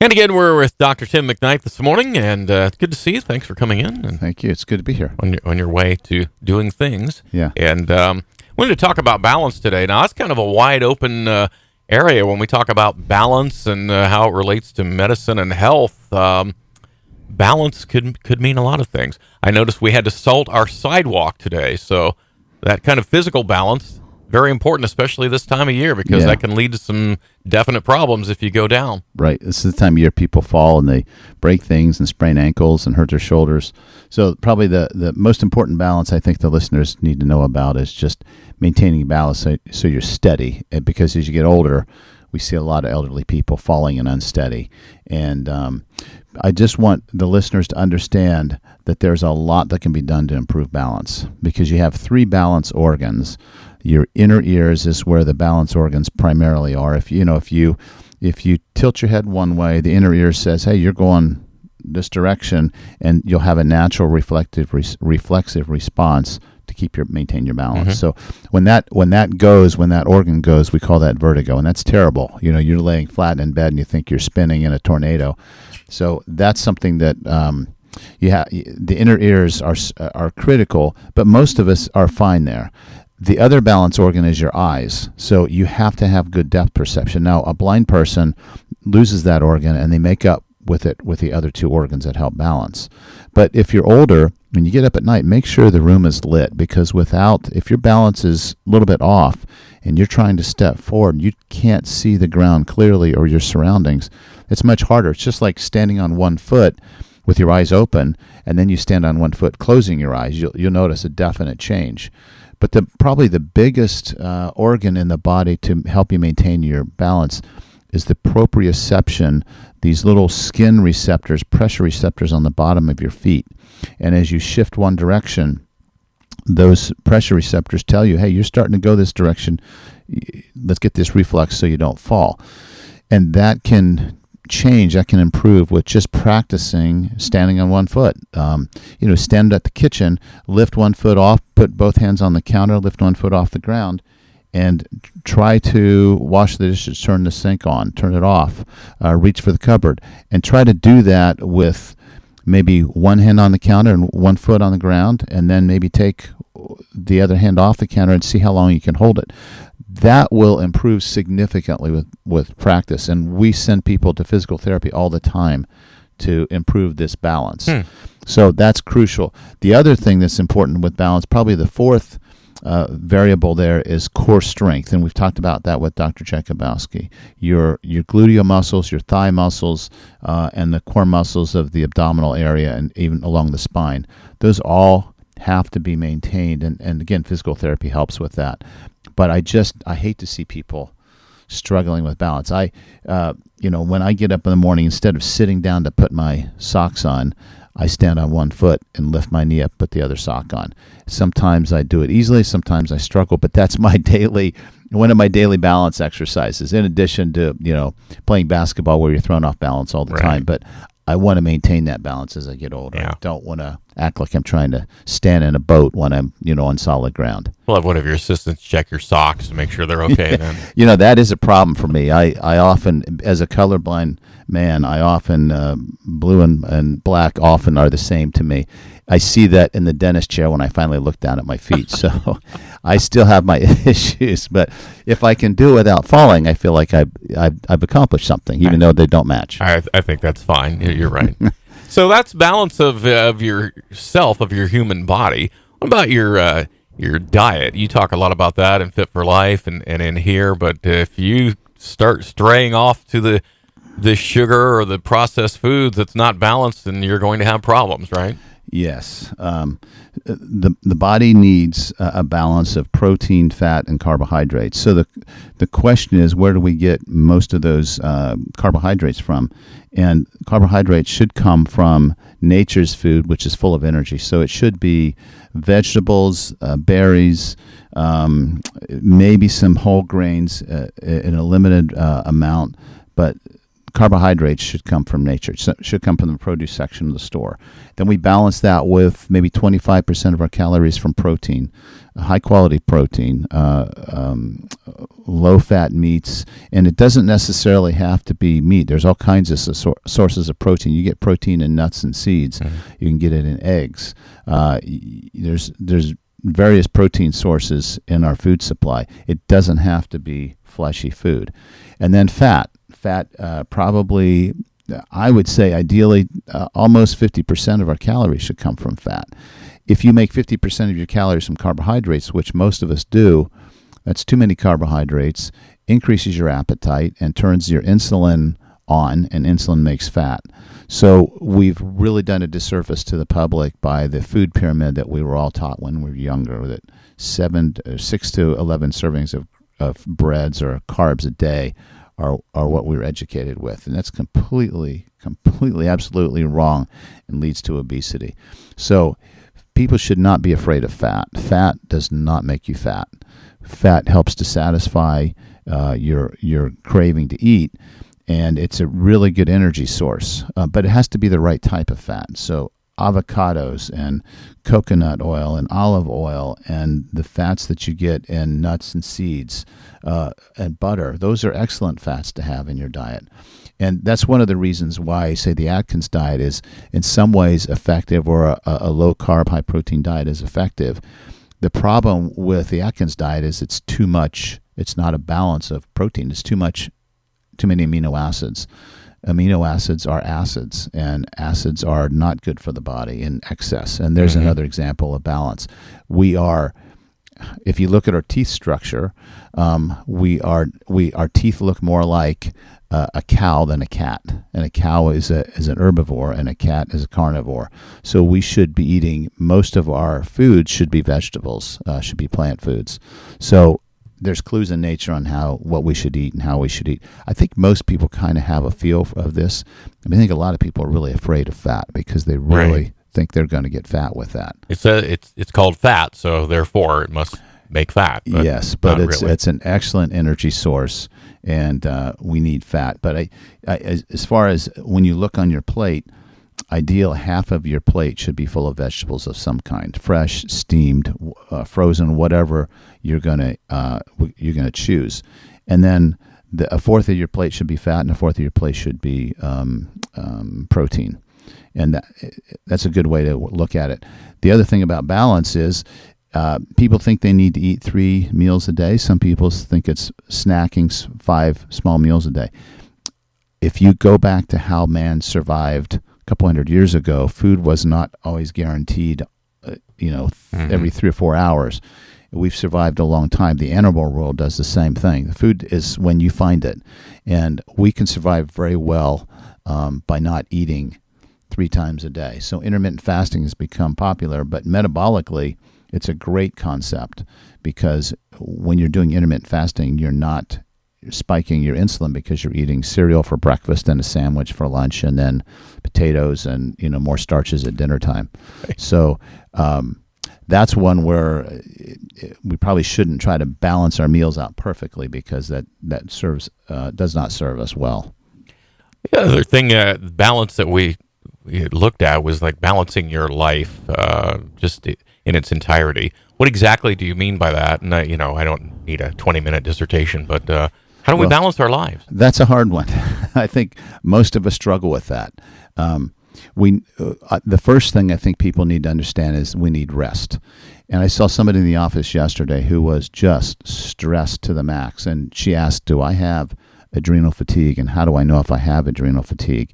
And again, we're with Dr. Tim McKnight this morning, and good to see you. Thanks for coming in. And Thank you. It's good to be here. on your way to doing things. Yeah. And wanted to talk about balance today. Now, that's kind of a wide open area when we talk about balance and how it relates to medicine and health. Balance could mean a lot of things. I noticed we had to salt our sidewalk today, so that kind of physical balance, very important, especially this time of year, because that can lead to some definite problems if you go down. Right. This is the time of year people fall and they break things and sprain ankles and hurt their shoulders. So probably the most important balance I think the listeners need to know about is just maintaining balance so you're steady. And because as you get older, we see a lot of elderly people falling and unsteady. And I just want the listeners to understand that there's a lot that can be done to improve balance, because you have three balance organs. Your inner ears is where the balance organs primarily are. If you tilt your head one way, the inner ear says, "Hey, you're going this direction," and you'll have a natural reflexive response to maintain your balance. Mm-hmm. So when that organ goes, we call that vertigo, and that's terrible. You're laying flat in bed and you think you're spinning in a tornado. So that's something that the inner ears are critical, but most of us are fine there. The other balance organ is your eyes. So you have to have good depth perception. Now, a blind person loses that organ and they make up with it with the other two organs that help balance. But if you're older, when you get up at night, make sure the room is lit, because if your balance is a little bit off and you're trying to step forward, you can't see the ground clearly or your surroundings. It's much harder. It's just like standing on one foot with your eyes open, and then you stand on one foot closing your eyes. You'll notice a definite change. But probably the biggest organ in the body to help you maintain your balance is the proprioception, these little skin receptors, pressure receptors on the bottom of your feet. And as you shift one direction, those pressure receptors tell you, hey, you're starting to go this direction. Let's get this reflex so you don't fall. And that can change, that can improve with just practicing standing on one foot. Stand at the kitchen, lift one foot off, put both hands on the counter, lift one foot off the ground, and try to wash the dishes, turn the sink on, turn it off, reach for the cupboard, and try to do that with maybe one hand on the counter and one foot on the ground, and then maybe take the other hand off the counter and see how long you can hold it. That will improve significantly with practice, and we send people to physical therapy all the time to improve this balance. So that's crucial. The other thing that's important with balance, probably the fourth variable there, is core strength, and we've talked about that with Dr. Jakubowski. Your gluteal muscles, your thigh muscles, and the core muscles of the abdominal area and even along the spine, those all have to be maintained, and again, physical therapy helps with that. But I hate to see people struggling with balance. When I get up in the morning, instead of sitting down to put my socks on, I stand on one foot and lift my knee up, put the other sock on. Sometimes I do it easily, sometimes I struggle, but that's one of my daily balance exercises, in addition to, playing basketball where you're thrown off balance all the time. But I want to maintain that balance as I get older. Yeah. I don't want to act like I'm trying to stand in a boat when I'm, on solid ground. We'll have one of your assistants check your socks to make sure they're okay then. That is a problem for me. I often, as a colorblind man, blue and black often are the same to me. I see that in the dentist chair when I finally look down at my feet. So I still have my issues, but if I can do it without falling, I feel like I've accomplished something, even though they don't match. I think that's fine. You're right. So that's balance of yourself, of your human body. What about your diet? You talk a lot about that in Fit for Life and in here, but if you start straying off to the sugar or the processed foods that's not balanced, then you're going to have problems, right? Yes. The body needs a balance of protein, fat, and carbohydrates. So the question is, where do we get most of those carbohydrates from? And carbohydrates should come from nature's food, which is full of energy. So it should be vegetables, berries, maybe some whole grains in a limited amount, but carbohydrates should come from nature. It should come from the produce section of the store. Then we balance that with maybe 25% of our calories from protein, high-quality protein, low-fat meats, and it doesn't necessarily have to be meat. There's all kinds of sources of protein. You get protein in nuts and seeds. Mm-hmm. You can get it in eggs. There's various protein sources in our food supply. It doesn't have to be fleshy food. And then fat. Probably, I would say ideally, almost 50% of our calories should come from fat. If you make 50% of your calories from carbohydrates, which most of us do, that's too many carbohydrates, increases your appetite and turns your insulin on, and insulin makes fat. So we've really done a disservice to the public by the food pyramid that we were all taught when we were younger, that 6 to 11 servings of breads or carbs a day are what we were educated with. And that's completely, absolutely wrong and leads to obesity. So people should not be afraid of fat. Fat does not make you fat. Fat helps to satisfy your craving to eat, and it's a really good energy source. But it has to be the right type of fat. So avocados and coconut oil and olive oil and the fats that you get in nuts and seeds and butter, those are excellent fats to have in your diet. And that's one of the reasons why I say the Atkins diet is in some ways effective, or a low-carb, high-protein diet is effective. The problem with the Atkins diet is it's too much. It's not a balance of protein. It's too many amino acids. Amino acids are acids, and acids are not good for the body in excess. And there's another example of balance. If you look at our teeth structure, our teeth look more like a cow than a cat, and a cow is an herbivore, and a cat is a carnivore. So we should be eating, most of our foods should be vegetables, should be plant foods. So there's clues in nature on what we should eat and how we should eat. I think most people kind of have a feel of this. I think a lot of people are really afraid of fat because they really think they're going to get fat with that. It's called fat, so therefore it must make fat. But yes, but it's an excellent energy source, and we need fat. But as far as when you look on your plate, ideal half of your plate should be full of vegetables of some kind, fresh, steamed, frozen, whatever you're gonna choose. And then a fourth of your plate should be fat, and a fourth of your plate should be protein. And that's a good way to look at it. The other thing about balance is people think they need to eat 3 meals a day. Some people think it's snacking 5 small meals a day. If you go back to how man survived couple hundred years ago, food was not always guaranteed, every 3 or 4 hours. We've survived a long time. The animal world does the same thing. The food is when you find it. And we can survive very well by not eating 3 times a day. So intermittent fasting has become popular, but metabolically, it's a great concept because when you're doing intermittent fasting, you're not spiking your insulin because you're eating cereal for breakfast and a sandwich for lunch, and then potatoes and more starches at dinner time. So that's one where we probably shouldn't try to balance our meals out perfectly because that does not serve us well. The other thing, balance that we looked at was like balancing your life just in its entirety. What exactly do you mean by that? And I don't need a 20-minute dissertation, but how do we balance our lives? That's a hard one. I think most of us struggle with that. The first thing I think people need to understand is we need rest. And I saw somebody in the office yesterday who was just stressed to the max. And she asked, do I have adrenal fatigue? And how do I know if I have adrenal fatigue?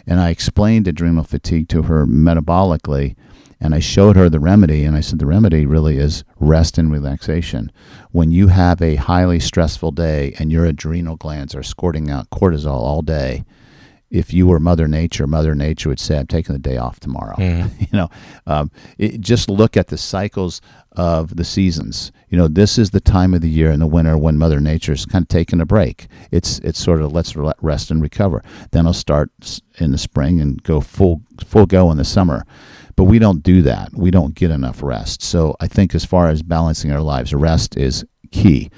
And I explained adrenal fatigue to her metabolically. And I showed her the remedy, and I said the remedy really is rest and relaxation. When you have a highly stressful day and your adrenal glands are squirting out cortisol all day, if you were Mother Nature would say, I'm taking the day off tomorrow. Just look at the cycles of the seasons. This is the time of the year in the winter when Mother Nature is kind of taking a break. It's sort of let's rest and recover. Then it'll start in the spring and go full go in the summer. But we don't do that. We don't get enough rest. So I think as far as balancing our lives, rest is key.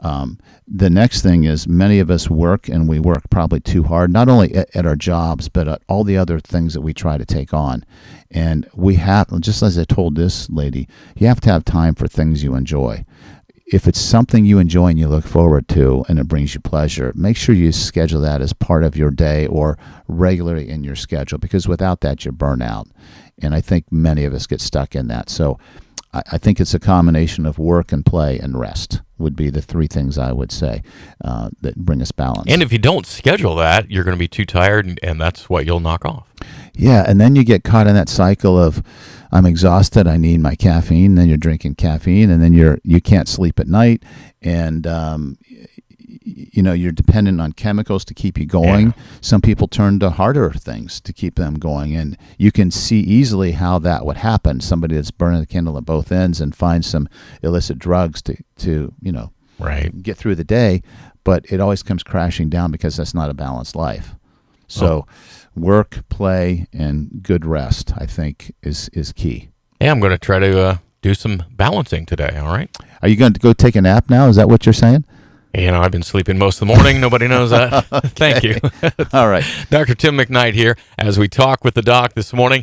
The next thing is many of us work, and we work probably too hard, not only at our jobs, but at all the other things that we try to take on. And we have, just as I told this lady, you have to have time for things you enjoy. If it's something you enjoy and you look forward to and it brings you pleasure, make sure you schedule that as part of your day or regularly in your schedule, because without that, you burn out. And I think many of us get stuck in that. So I think it's a combination of work and play and rest would be the three things I would say that bring us balance. And if you don't schedule that, you're going to be too tired, and that's what you'll knock off. Yeah, and then you get caught in that cycle of, I'm exhausted, I need my caffeine. Then you're drinking caffeine, and then you can't sleep at night, and you're dependent on chemicals to keep you going. Yeah. Some people turn to harder things to keep them going, and you can see easily how that would happen. Somebody that's burning the candle at both ends and finds some illicit drugs to right, get through the day, but it always comes crashing down because that's not a balanced life. So work, play, and good rest, I think, is key. Yeah, I'm going to try to do some balancing today, all right? Are you going to go take a nap now? Is that what you're saying? I've been sleeping most of the morning. Nobody knows that. Thank you. All right. Dr. Tim McKnight here as we talk with the doc this morning.